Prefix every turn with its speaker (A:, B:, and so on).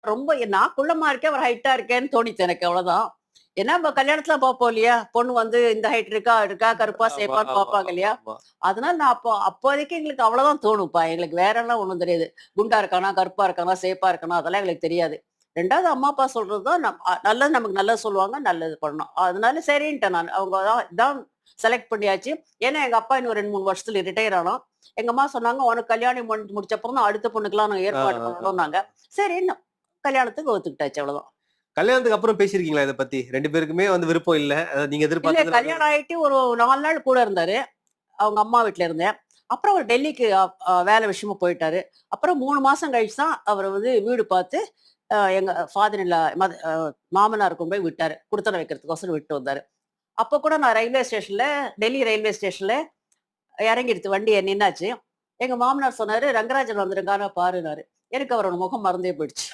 A: ரொம்ப நான் குள்ளமா இருக்கேன், அவர் ஹைட்டா இருக்கேன்னு தோணிச்சு எனக்கு அவ்வளவுதான். ஏன்னா நம்ம கல்யாணத்துல பார்ப்போம் இல்லையா? பொண்ணு வந்து இந்த ஹைட் இருக்கா, இருக்கா, கருப்பா,
B: ஆமா,
A: சேப்பான்னு
B: ஆமா,
A: பார்ப்பாங்க
B: ஆமா,
A: இல்லையா?
B: ஆமா.
A: அதனால நான் அப்போதைக்கு எங்களுக்கு அவ்வளவுதான் தோணும்ப்பா. எங்களுக்கு வேற எல்லாம் ஒண்ணும் தெரியாது. குண்டா இருக்கானா, கருப்பா இருக்கானா, சேப்பா இருக்கானா அதெல்லாம் எங்களுக்கு தெரியாது. 2வது அம்மா, அப்பா சொல்றது தான் நல்லது நமக்கு நல்லது சொல்லுவாங்க, நல்லது பண்ணணும். அதனால சரின்ட்டேன் நானு. அவங்க தான் இதான் செலக்ட் பண்ணியாச்சு. ஏன்னா எங்க அப்பா இன்னும் 2, 3 வருஷத்துல ரிட்டயர் ஆனோம். எங்க அம்மா சொன்னாங்க, "உனக்கு கல்யாணம் முடிச்ச அப்புறம் தான் அடுத்த பொண்ணுக்கெல்லாம் நான்
B: ஆ,
A: ஏற்பாடு
B: ஆ, ஆ,
A: பண்ணணும்னாங்க."
B: ஆ.
A: சரின்னு கல்யாணத்துக்கு ஒத்துக்கிட்டாச்சு அவ்வளவுதான்.
B: கல்யாணத்துக்கு அப்புறம் பேசியிருக்கீங்களா இத பத்தி? 2 பேருக்குமே வந்து விருப்பம் இல்ல. நீங்க
A: இல்ல
B: எதிர்பார்த்தது
A: கல்யாணம் ஆயிட்டு ஒரு 4 நாள் கூட இருந்தாரு. அவங்க அம்மா வீட்ல இருந்தேன். அப்புறம் அவர் டெல்லிக்கு அ அ வேலை விஷயமா போயிட்டாரு. அப்புறம் 3 மாசம் கழிச்சு தான் அவரு வந்து வீடு பார்த்து, எங்க ஃபாதர் இன் லா மாமனார் கொண்டு போய் விட்டாரு. குடுத்தனம் வைக்கிறதுக்கோசரம் விட்டு வந்தாரு. அப்ப கூட நான் ரயில்வே ஸ்டேஷன்ல டெல்லி ரயில்வே ஸ்டேஷன்ல இறங்கிடுச்சு. வண்டி நின்னாச்சு. எங்க மாமனார் சொன்னாரு, "ரங்கராஜன் வந்திருக்காரா பாருன்னாரு." எனக்கு அவரோட முகம் மறந்தே போயிடுச்சு.